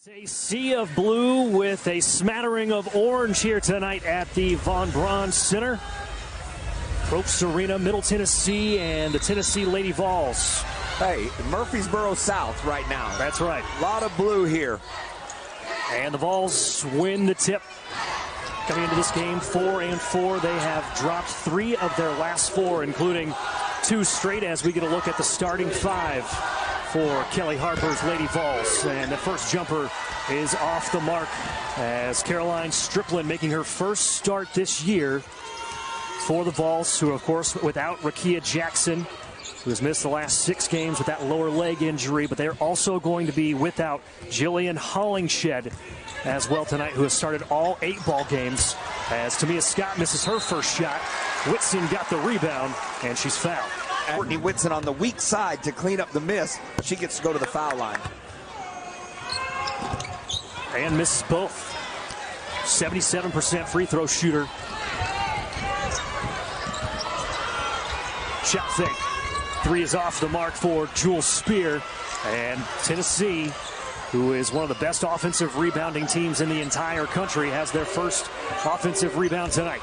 A sea of blue with a smattering of orange here tonight at the Braun Center. Probst Arena, Middle Tennessee, and the Tennessee Lady Vols. Hey, Murfreesboro South right now. That's right. A lot of blue here. And the Vols win the tip. Coming into this game 4-4. They have dropped 3 of their last 4, including 2 straight, as we get a look at the starting 5 for Kelly Harper's Lady Vols. And the first jumper is off the mark as Caroline Strickland making her first start this year for the Vols, who are, of course, without Rakia Jackson, who has missed the last 6 games with that lower leg injury. But they're also going to be without Jillian Hollingshed as well tonight, who has started all 8 ball games, as Tamia Scott misses her first shot. Whitson got the rebound, and she's fouled. Courtney Whitson on the weak side to clean up the miss. She gets to go to the foul line. And misses both. 77% free throw shooter. Shot fake. 3 is off the mark for Jules Spear. And Tennessee, who is one of the best offensive rebounding teams in the entire country, has their first offensive rebound tonight.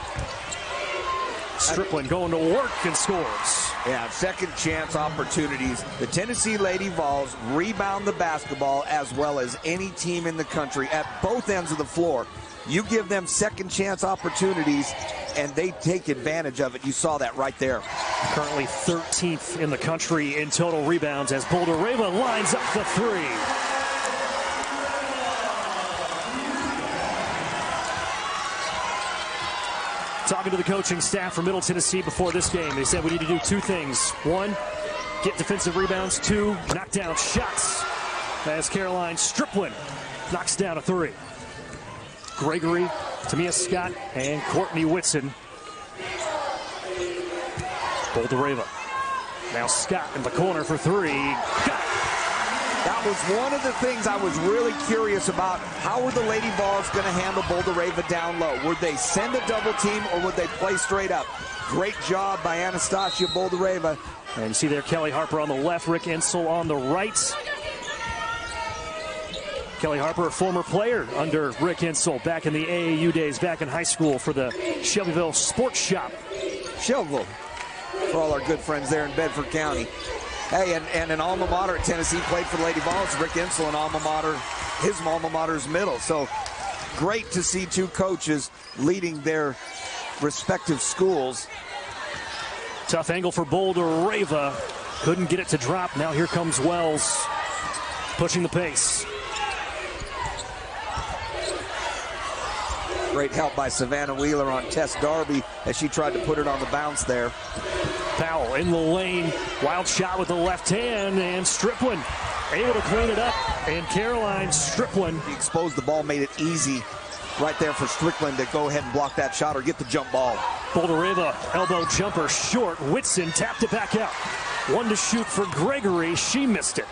Strickland going to work and scores. Yeah, second chance opportunities. The Tennessee Lady Vols rebound the basketball as well as any team in the country at both ends of the floor. You give them second chance opportunities and they take advantage of it. You saw that right there. Currently 13th in the country in total rebounds as Boldyreva lines up the 3. Talking to the coaching staff from Middle Tennessee before this game, they said we need to do 2 things. 1, get defensive rebounds. 2, knock down shots. As Caroline Strickland knocks down a 3. Gregory, Tamia Scott, and Courtney Whitson. Boldyreva. Now Scott in the corner for 3. Got it. That was one of the things I was really curious about. How were the Lady Vols going to handle Boldyreva down low? Would they send a double team or would they play straight up? Great job by Anastasiia Boldyreva. And you see there Kelly Harper on the left, Rick Insel on the right. Kelly Harper, a former player under Rick Insel back in the AAU days, back in high school for the Shelbyville Sports Shop. Shelbyville, for all our good friends there in Bedford County. Hey, and an alma mater at Tennessee, played for the Lady Vols. Rick Insel, an alma mater, his alma mater is Middle. So great to see 2 coaches leading their respective schools. Tough angle for Boldyreva. Couldn't get it to drop. Now here comes Wells pushing the pace. Great help by Savannah Wheeler on Tess Darby as she tried to put it on the bounce there. Powell in the lane, wild shot with the left hand, and Strickland able to clean it up. And Caroline Strickland. He exposed the ball, made it easy right there for Strickland to go ahead and block that shot or get the jump ball. Boldyreva, elbow jumper short. Whitson tapped it back out. 1 to shoot for Gregory. She missed it.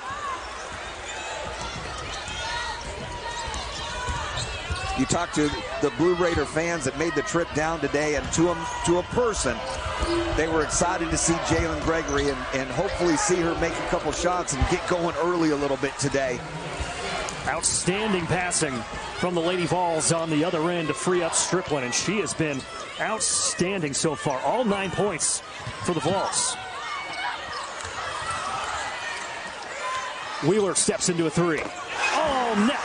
You talk to the Blue Raider fans that made the trip down today, and to a person, they were excited to see Jalynn Gregory and hopefully see her make a couple shots and get going early a little bit today. Outstanding passing from the Lady Vols on the other end to free up Strickland, and she has been outstanding so far. All 9 points for the Vols. Wheeler steps into a 3. Oh, net.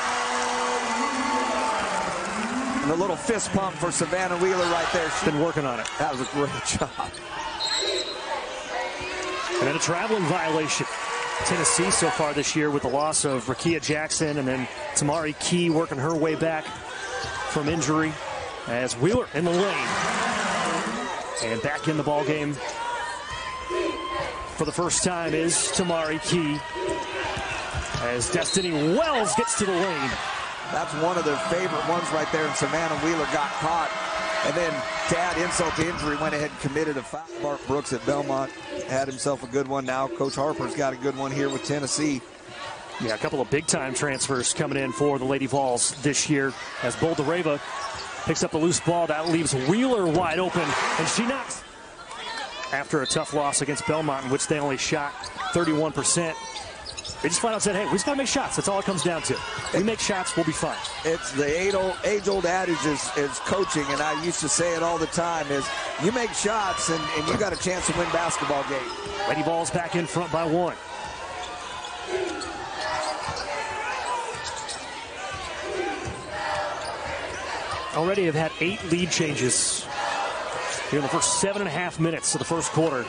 And a little fist pump for Savannah Wheeler right there. She's been working on it. That was a great job. And then a traveling violation. Tennessee so far this year with the loss of Rakia Jackson, and then Tamari Key working her way back from injury as Wheeler in the lane. And back in the ball game for the first time is Tamari Key as Destiny Wells gets to the lane. That's one of their favorite ones right there, and Savannah Wheeler got caught. And then to add insult to injury, went ahead and committed a foul. Mark Brooks at Belmont had himself a good one. Now Coach Harper's got a good one here with Tennessee. Yeah, a couple of big-time transfers coming in for the Lady Vols this year as Boldyreva picks up the loose ball. That leaves Wheeler wide open, and she knocks. After a tough loss against Belmont, in which they only shot 31%. They just flat out said, hey, we just got to make shots. That's all it comes down to. We make shots, we'll be fine. It's the age-old adage is coaching, and I used to say it all the time, is you make shots and you got a chance to win basketball games. Lady Vols back in front by 1. Already have had 8 lead changes here in the first 7.5 minutes of the first quarter.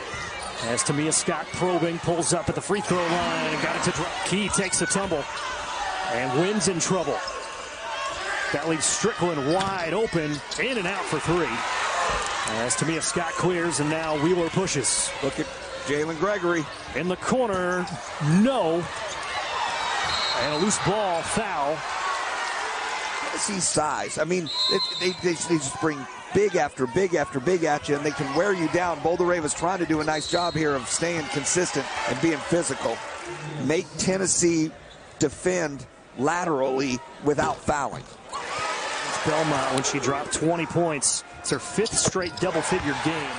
As Tamia Scott probing, pulls up at the free throw line and got it to drop. Key takes a tumble and wins in trouble. That leaves Strickland wide open, in and out for 3. As Tamia Scott clears, and now Wheeler pushes. Look at Jalynn Gregory. In the corner, no. And a loose ball, foul. See size. I mean, they just bring big after big after big at you, and they can wear you down. Boldyreva's trying to do a nice job here of staying consistent and being physical. Make Tennessee defend laterally without fouling. Belmont, when she dropped 20 points, it's her 5th straight double-figure game.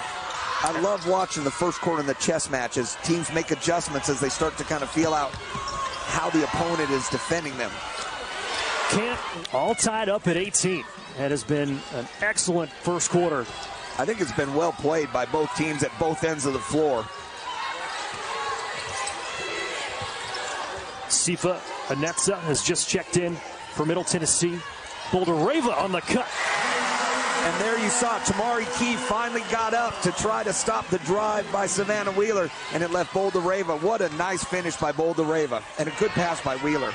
I love watching the first quarter in the chess match as teams make adjustments as they start to kind of feel out how the opponent is defending them. Kent all tied up at 18. That has been an excellent first quarter. I think it's been well played by both teams at both ends of the floor. Sifa Ineza has just checked in for Middle Tennessee. Boldyreva on the cut. And there you saw Tamari Key finally got up to try to stop the drive by Savannah Wheeler, and it left Boldyreva. What a nice finish by Boldyreva, and a good pass by Wheeler.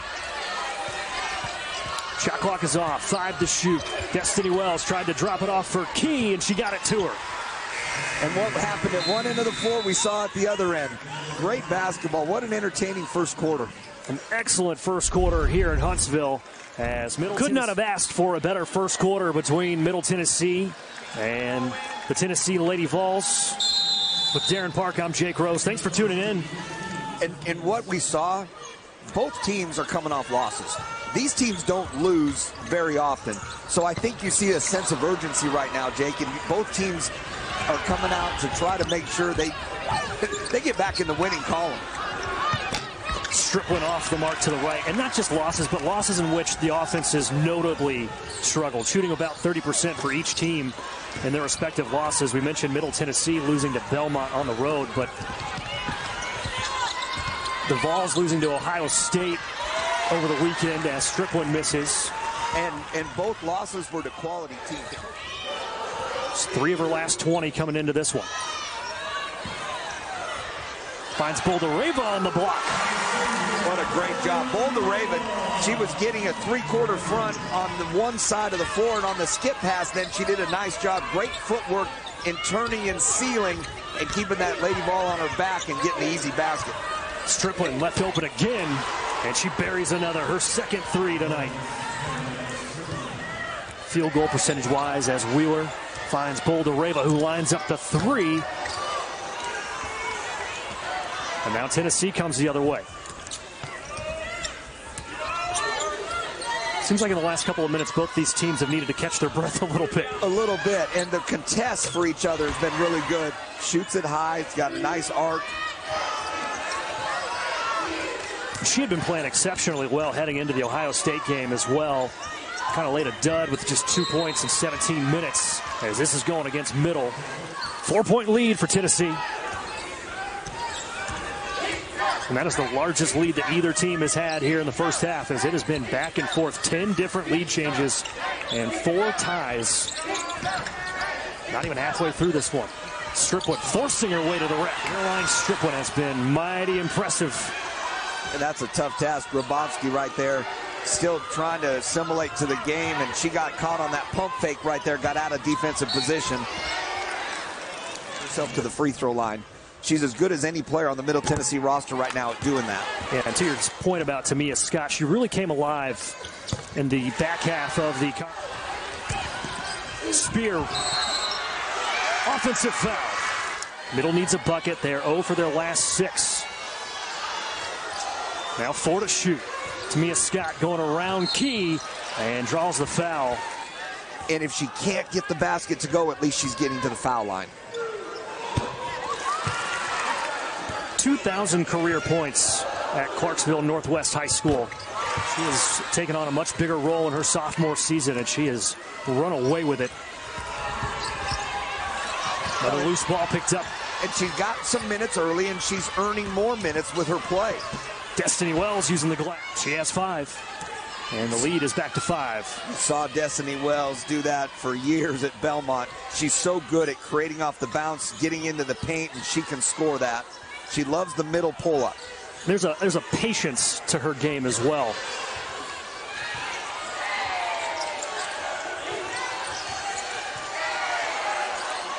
Shot clock is off, 5 to shoot. Destiny Wells tried to drop it off for Key, and she got it to her. And what happened at one end of the floor, we saw at the other end. Great basketball. What an entertaining first quarter. An excellent first quarter here in Huntsville, as Middle could not have asked for a better first quarter between Middle Tennessee and the Tennessee Lady Vols. With Darren Park, I'm Jake Rose. Thanks for tuning in. And what we saw, both teams are coming off losses. These teams don't lose very often. So I think you see a sense of urgency right now, Jake, and both teams are coming out to try to make sure they get back in the winning column. Strickland off the mark to the right, and not just losses, but losses in which the offense has notably struggled, shooting about 30% for each team in their respective losses. We mentioned Middle Tennessee losing to Belmont on the road, but the Vols losing to Ohio State over the weekend as Strickland misses. And both losses were to quality teams. 3 of her last 20 coming into this one. Finds Boldyreva on the block. What a great job. Boldyreva, she was getting a 3-quarter front on the one side of the floor, and on the skip pass, then she did a nice job. Great footwork in turning and sealing and keeping that Lady Vol on her back and getting the easy basket. Strickland left open again, and she buries another, her second 3 tonight. Field goal percentage-wise as Wheeler finds Boldyreva, who lines up the 3. And now Tennessee comes the other way. Seems like in the last couple of minutes, both these teams have needed to catch their breath a little bit. A little bit, and the contest for each other has been really good. Shoots it high, it's got a nice arc. She had been playing exceptionally well heading into the Ohio State game as well. Kind of laid a dud with just 2 points in 17 minutes as this is going against Middle. 4-point lead for Tennessee. And that is the largest lead that either team has had here in the first half, as it has been back and forth. 10 different lead changes and 4 ties. Not even halfway through this one. Strickland forcing her way to the rack. Caroline Strickland has been mighty impressive. And that's a tough task. Grabowski right there, still trying to assimilate to the game, and she got caught on that pump fake right there, got out of defensive position. Herself to the free throw line. She's as good as any player on the Middle Tennessee roster right now at doing that. Yeah, and to your point about Tamia Scott, she really came alive in the back half of the Spear. Offensive foul. Middle needs a bucket. They're 0 for their last 6. Now 4 to shoot. Tamia Scott going around Key and draws the foul. And if she can't get the basket to go, at least she's getting to the foul line. 2,000 career points at Clarksville Northwest High School. She has taken on a much bigger role in her sophomore season, and she has run away with it. Another loose ball picked up. And she got some minutes early, and she's earning more minutes with her play. Destiny Wells using the glass. She has 5. And the lead is back to 5. You saw Destiny Wells do that for years at Belmont. She's so good at creating off the bounce, getting into the paint, and she can score that. She loves the middle pull-up. There's a patience to her game as well.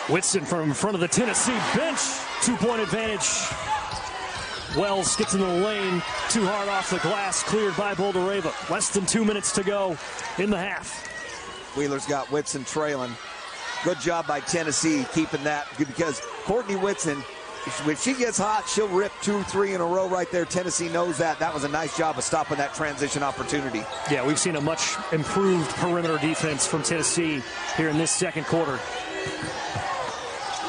Whitson from in front of the Tennessee bench. 2-point advantage. Wells gets in the lane. Too hard off the glass. Cleared by Boldyreva. Less than 2 minutes to go in the half. Wheeler's got Whitson trailing. Good job by Tennessee keeping that, because Courtney Whitson, when she gets hot, she'll rip 2-3 in a row right there. Tennessee knows that. That was a nice job of stopping that transition opportunity. Yeah, we've seen a much improved perimeter defense from Tennessee here in this second quarter.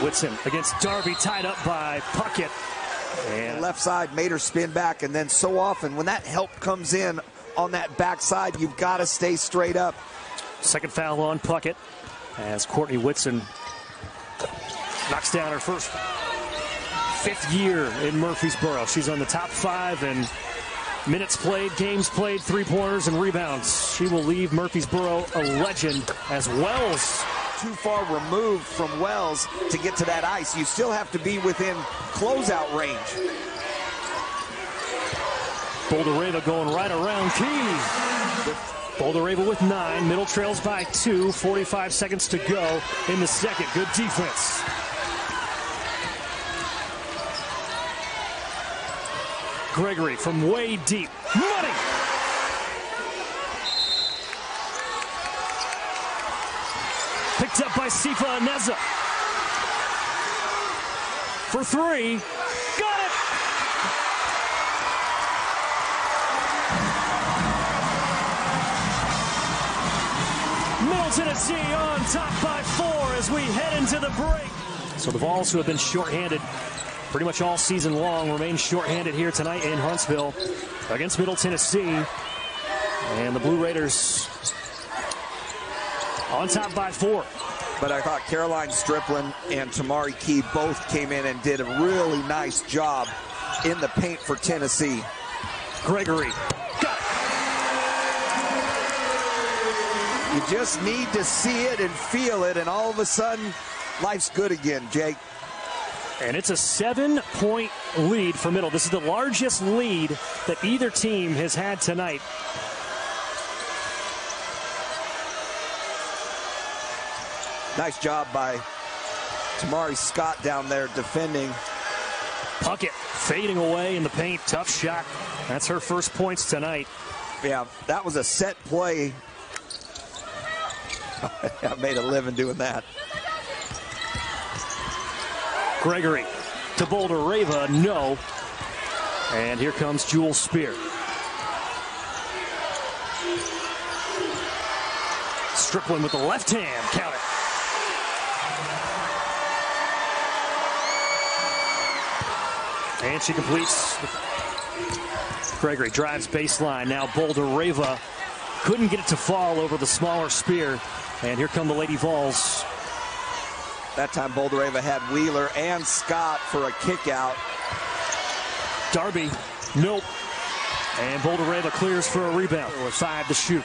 Whitson against Darby, tied up by Puckett. And left side made her spin back, and then so often when that help comes in on that backside, you've got to stay straight up. Second foul on Puckett as Courtney Whitson knocks down her first 5th year in Murfreesboro. She's on the top 5 in minutes played, games played, 3-pointers, and rebounds. She will leave Murfreesboro a legend as Wells. Too far removed from Wells to get to that ice. You still have to be within closeout range. Boldyreva going right around Key. Boldyreva with 9. Middle trails by 2. 45 seconds to go in the second. Good defense. Gregory from way deep. Money! Picked up by Sifa Ineza. For 3. Got it! Middle Tennessee on top by 4 as we head into the break. So the Vols, who have been shorthanded pretty much all season long, remain shorthanded here tonight in Huntsville against Middle Tennessee. And the Blue Raiders on top by 4. But I thought Caroline Striplin and Tamari Key both came in and did a really nice job in the paint for Tennessee. Gregory. Got it. You just need to see it and feel it, and all of a sudden, life's good again, Jake. And it's a 7-point lead for Middle. This is the largest lead that either team has had tonight. Nice job by Tamari Scott down there defending. Puckett fading away in the paint. Tough shot. That's her first points tonight. Yeah, that was a set play. I made a living doing that. Gregory to Boldyreva, no. And here comes Jewel Spear. Strickland with the left hand, count it. And she completes. Gregory drives baseline. Now Boldyreva couldn't get it to fall over the smaller Spear. And here come the Lady Vols. That time Boldyreva had Wheeler and Scott for a kick out. Darby, nope. And Boldyreva clears for a rebound with 5 to shoot.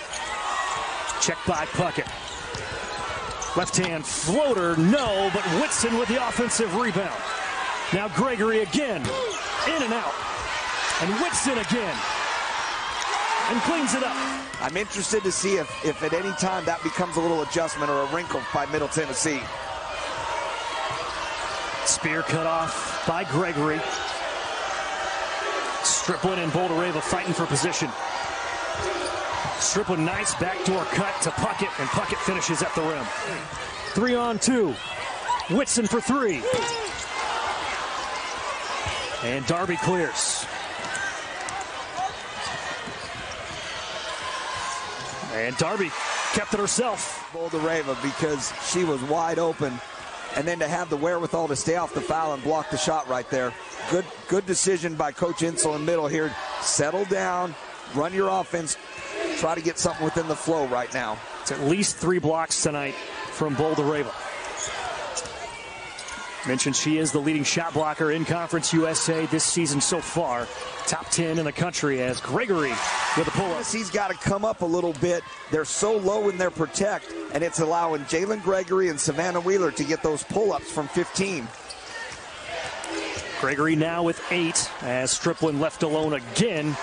Checked by Puckett. Left hand floater, no, but Whitson with the offensive rebound. Now Gregory again, in and out. And Whitson again. And cleans it up. I'm interested to see if at any time that becomes a little adjustment or a wrinkle by Middle Tennessee. Spear cut off by Gregory. Striplin and Boldyreva fighting for position. Striplin, nice backdoor cut to Puckett, and Puckett finishes at the rim. 3-on-2. Whitson for 3. And Darby clears. And Darby kept it herself. Boldyreva, because she was wide open. And then to have the wherewithal to stay off the foul and block the shot right there. Good decision by Coach Insel in Middle here Settle down, run your offense, try to get something within the flow right now. It's at least 3 blocks tonight from Boldyreva. Mentioned she is the leading shot blocker in Conference USA this season so far. Top 10 in the country as Gregory with a pull-up. Tennessee's got to come up a little bit. They're so low in their protect, and it's allowing Jalynn Gregory and Savannah Wheeler to get those pull-ups from 15. Gregory now with 8 as Striplin left alone again.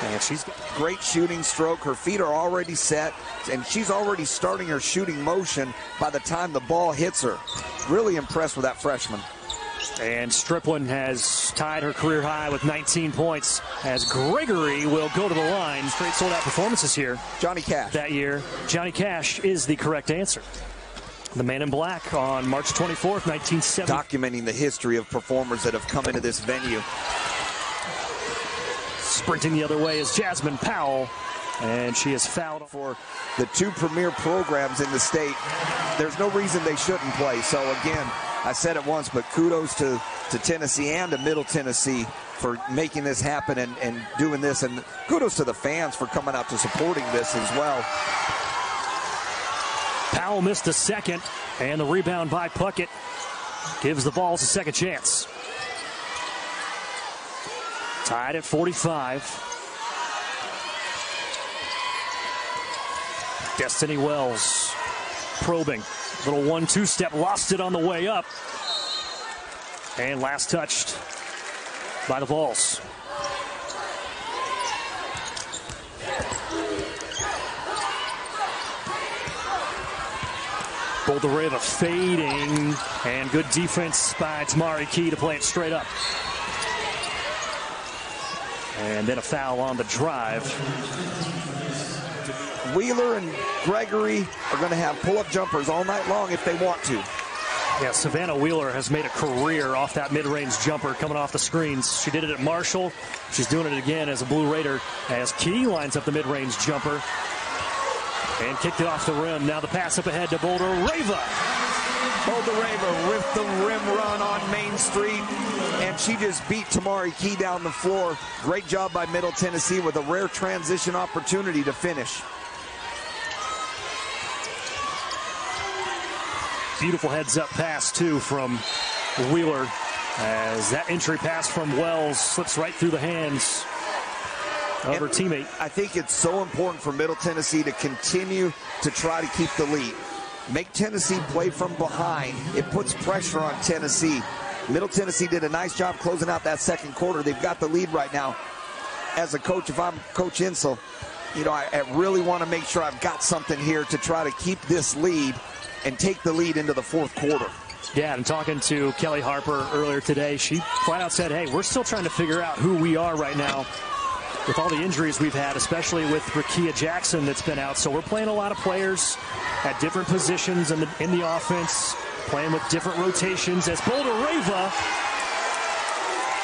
And she's got great shooting stroke. Her feet are already set, and she's already starting her shooting motion by the time the ball hits her. Really impressed with that freshman. And Striplin has tied her career high with 19 points as Gregory will go to the line. Straight sold-out performances here. Johnny Cash. That year. Johnny Cash is the correct answer. The Man in Black on March 24th, 1970. Documenting the history of performers that have come into this venue. Sprinting the other way is Jasmine Powell, and she is fouled. For the 2 premier programs in the state, there's no reason they shouldn't play. So again, I said it once, but kudos to Tennessee and to Middle Tennessee for making this happen and doing this, and kudos to the fans for coming out to supporting this as well. Powell missed a second, and the rebound by Puckett gives the Vols a second chance. Tied at 45. Destiny Wells probing. Little 1-2 step, lost it on the way up. And last touched by the Vols. Boldyreva fading, and good defense by Tamari Key to play it straight up. And then a foul on the drive. Wheeler and Gregory are going to have pull-up jumpers all night long if they want to. Yeah, Savannah Wheeler has made a career off that mid-range jumper coming off the screens. She did it at Marshall. She's doing it again as a Blue Raider as Key lines up the mid-range jumper and kicked it off the rim. Now the pass up ahead to Boldyreva. Boldyreva with the rim run on Main Street, and she just beat Tamari Key down the floor. Great job by Middle Tennessee with a rare transition opportunity to finish. Beautiful heads-up pass, too, from Wheeler as that entry pass from Wells slips right through the hands of her teammate. I think it's so important for Middle Tennessee to continue to try to keep the lead. Make Tennessee play from behind. It puts pressure on Tennessee. Middle Tennessee did a nice job closing out that second quarter. They've got the lead right now. As a coach, if I'm Coach Insel, you know, I really want to make sure I've got something here to try to keep this lead and take the lead into the fourth quarter. Yeah, and talking to Kelly Harper earlier today, she flat out said, hey, we're still trying to figure out who we are right now with all the injuries we've had, especially with Rakia Jackson that's been out. So we're playing a lot of players at different positions in the offense, playing with different rotations as Boldyreva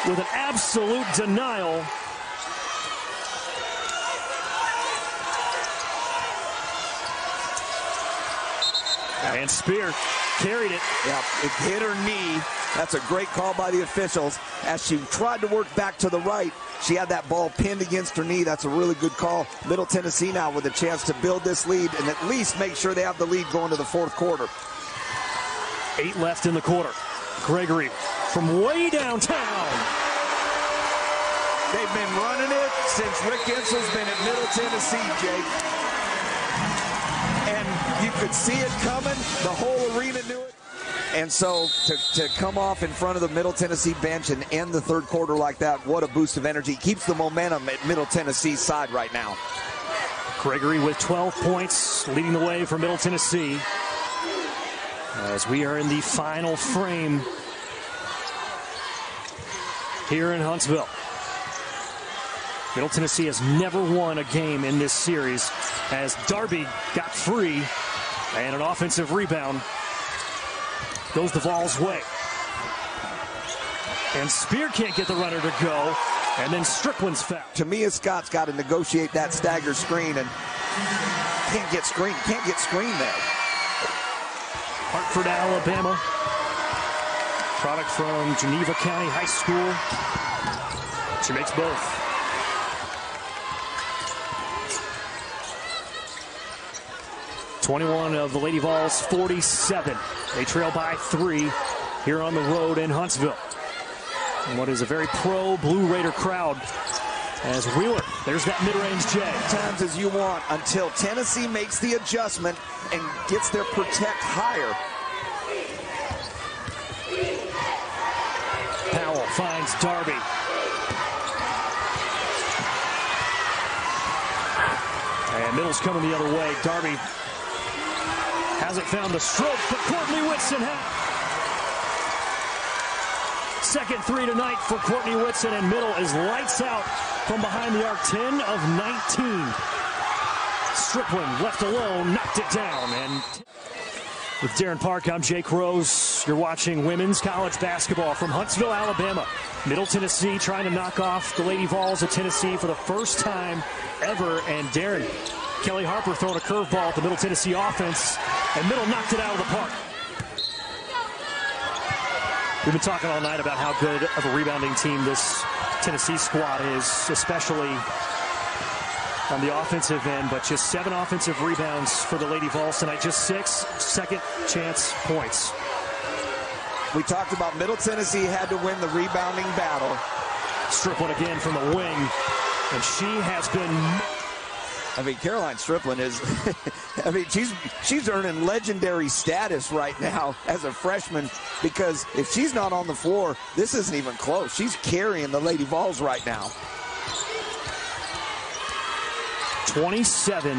with an absolute denial. And Spear carried it. Yeah, it hit her knee. That's a great call by the officials. As she tried to work back to the right, she had that ball pinned against her knee. That's a really good call. Middle Tennessee now with a chance to build this lead and at least make sure they have the lead going to the fourth quarter. 8 left in the quarter. Gregory from way downtown. They've been running it since Rick Insel's been at Middle Tennessee, Jake. And you could see it coming. The whole arena knew it. And so to come off in front of the Middle Tennessee bench and end the third quarter like that, what a boost of energy. Keeps the momentum at Middle Tennessee's side right now. Gregory with 12 points, leading the way for Middle Tennessee. As we are in the final frame here in Huntsville. Middle Tennessee has never won a game in this series as Darby got free and an offensive rebound goes the Vols' way. And Spear can't get the runner to go, and then Strickland's foul. Tamia Scott's got to negotiate that stagger screen and can't get screen there. Hartford, Alabama. Product from Geneva County High School. She makes both. 21 of the Lady Vols, 47. They trail by 3 here on the road in Huntsville. And what is a very pro Blue Raider crowd as Wheeler, there's that mid-range J. Times as you want until Tennessee makes the adjustment and gets their protect higher. Powell finds Darby. And middle's coming the other way. Darby hasn't found the stroke, but Courtney Whitson has. Second three tonight for Courtney Whitson, and middle is lights out from behind the arc. 10 of 19. Stripling left alone, knocked it down. And with Darren Park, I'm Jake Rose. You're watching women's college basketball from Huntsville, Alabama. Middle Tennessee trying to knock off the Lady Vols of Tennessee for the first time ever. And Darren, Kelly Harper throwing a curveball at the Middle Tennessee offense, and middle knocked it out of the park. We've been talking all night about how good of a rebounding team this Tennessee squad is, especially on the offensive end, but just 7 offensive rebounds for the Lady Vols tonight, just 6 second chance points. We talked about Middle Tennessee had to win the rebounding battle. Stripling again from the wing, and she has been... I mean, Caroline Stripling is, I mean, she's earning legendary status right now as a freshman, because if she's not on the floor, this isn't even close. She's carrying the Lady Vols right now. 27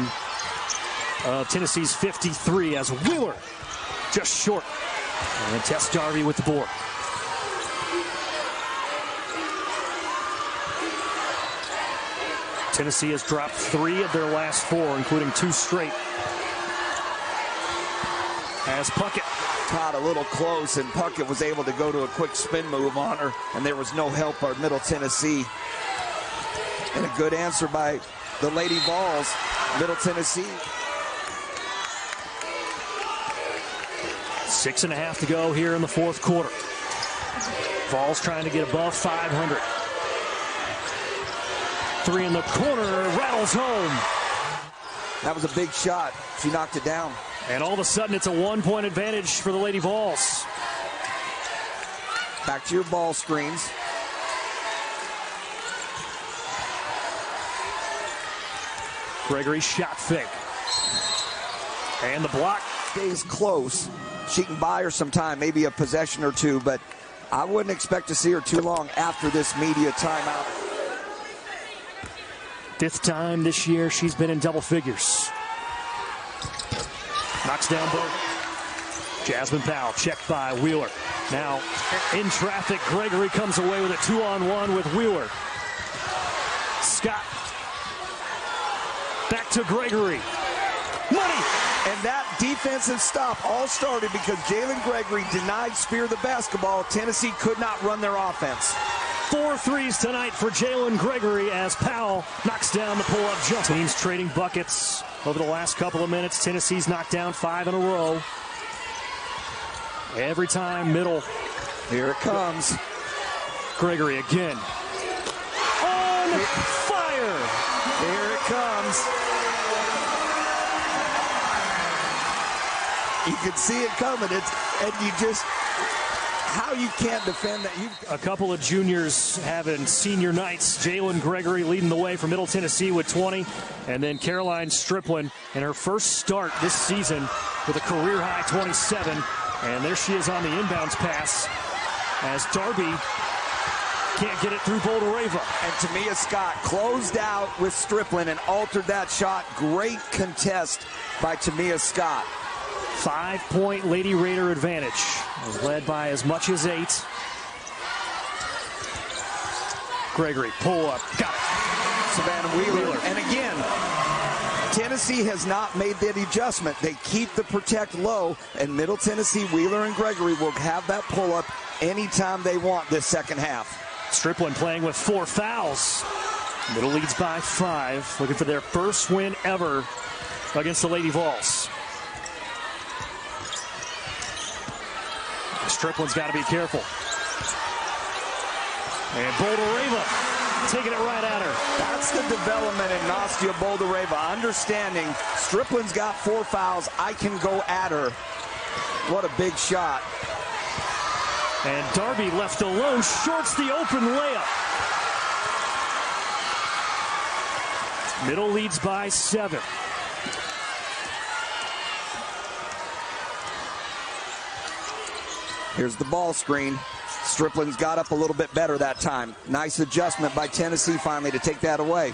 of Tennessee's 53 as Wheeler just short. And Tess Darby with the board. Tennessee has dropped 3 of their last 4, including 2 straight. As Puckett caught a little close, and Puckett was able to go to a quick spin move on her, and there was no help by Middle Tennessee. And a good answer by the Lady Vols, Middle Tennessee. 6.5 to go here in the fourth quarter. Vols trying to get above 500. 3 in the corner, rattles home. That was a big shot. She knocked it down. And all of a sudden, it's a 1-point advantage for the Lady Vols. Back to your ball screens. Gregory shot fake. And the block. Stays close. She can buy her some time, maybe a possession or 2, but I wouldn't expect to see her too long after this media timeout. 5th time this year she's been in double figures. Knocks down both. Jasmine Powell checked by Wheeler. Now in traffic, Gregory comes away with a 2-on-1 with Wheeler. Scott back to Gregory. Money! And that defensive stop all started because Jalynn Gregory denied Spear the basketball. Tennessee could not run their offense. 4 threes tonight for Jalynn Gregory as Powell knocks down the pull-up jump. Teams trading buckets over the last couple of minutes. Tennessee's knocked down 5 in a row. Every time, middle. Here it comes. Gregory again. On fire! Here it comes. You can see it coming. And you just... How you can't defend that. A couple of juniors having senior nights. Jalynn Gregory leading the way for Middle Tennessee with 20. And then Caroline Stripling in her first start this season with a career-high 27. And there she is on the inbounds pass as Darby can't get it through Boldyreva. And Tamia Scott closed out with Stripling and altered that shot. Great contest by Tamia Scott. 5-point Lady Raider advantage. Led by as much as 8. Gregory, pull up, got it. Savannah Wheeler. And again, Tennessee has not made that adjustment. They keep the protect low, and Middle Tennessee, Wheeler and Gregory will have that pull up anytime they want this second half. Stripling playing with 4 fouls. Middle leads by 5, looking for their first win ever against the Lady Vols. Stripling's got to be careful. And Boldyreva taking it right at her. That's the development in Anastasiia Boldyreva, understanding Strickland's got 4 fouls. I can go at her. What a big shot. And Darby left alone, shorts the open layup. Middle leads by 7. Here's the ball screen. Strickland's got up a little bit better that time. Nice adjustment by Tennessee finally to take that away.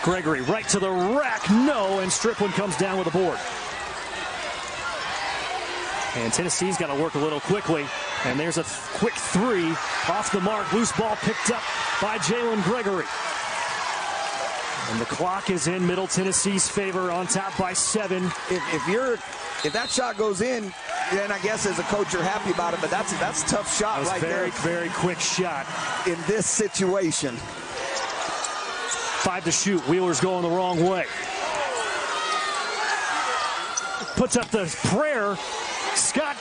Gregory right to the rack, no, and Strickland comes down with a board. And Tennessee's got to work a little quickly. And there's a quick 3 off the mark. Loose ball picked up by Jalynn Gregory. And the clock is in Middle Tennessee's favor, on top by 7. If that shot goes in, then I guess as a coach you're happy about it, but that's a tough shot right there. Very quick shot. In this situation. 5 to shoot. Wheeler's going the wrong way. Puts up the prayer. Scott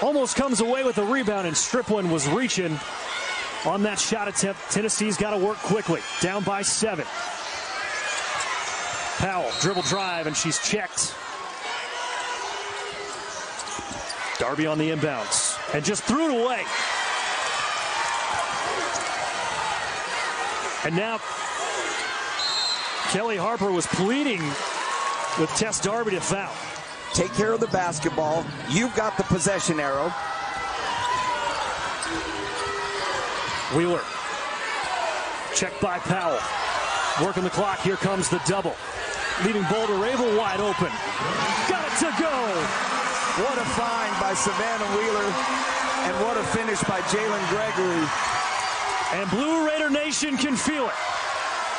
almost comes away with the rebound, and Strickland was reaching on that shot attempt. Tennessee's got to work quickly. Down by 7. Powell, dribble drive, and she's checked. Darby on the inbounds, and just threw it away. And now Kelly Harper was pleading with Tess Darby to foul. Take care of the basketball. You've got the possession arrow. Wheeler. Checked by Powell. Working the clock. Here comes the double. Leaving Boldyreva wide open. Got it to go. What a find by Savannah Wheeler. And what a finish by Jalynn Gregory. And Blue Raider Nation can feel it.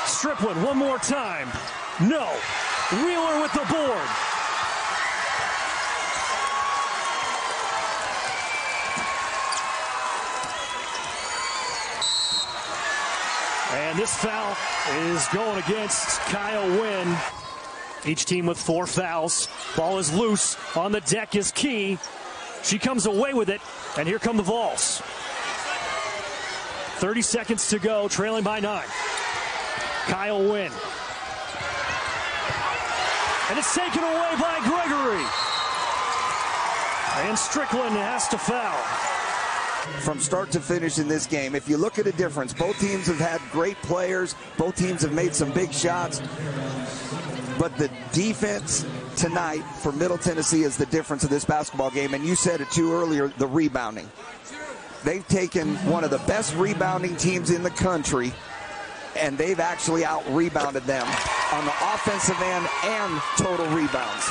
Strickland one more time. No. Wheeler with the board. And this foul is going against Kyle Wynn. Each team with 4 fouls. Ball is loose. On the deck is Key. She comes away with it. And here come the Vols. 30 seconds to go, trailing by 9. Kyle Wynn. And it's taken away by Gregory. And Strickland has to foul. From start to finish in this game, if you look at a difference, both teams have had great players. Both teams have made some big shots. But the defense tonight for Middle Tennessee is the difference of this basketball game. And you said it too earlier, the rebounding. They've taken one of the best rebounding teams in the country, and they've actually out-rebounded them on the offensive end and total rebounds.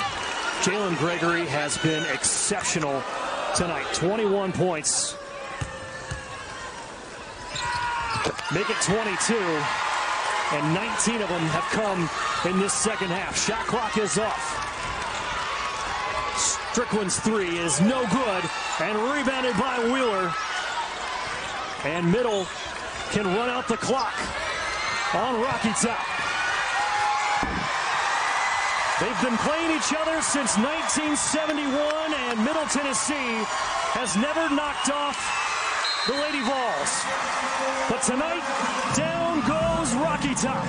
Jalynn Gregory has been exceptional tonight. 21 points. Make it 22. And 19 of them have come in this second half. Shot clock is off. Strickland's 3 is no good. And rebounded by Wheeler. And Middle can run out the clock on Rocky Top. They've been playing each other since 1971, and Middle Tennessee has never knocked off the Lady Vols. But tonight, down goes Rocky Top.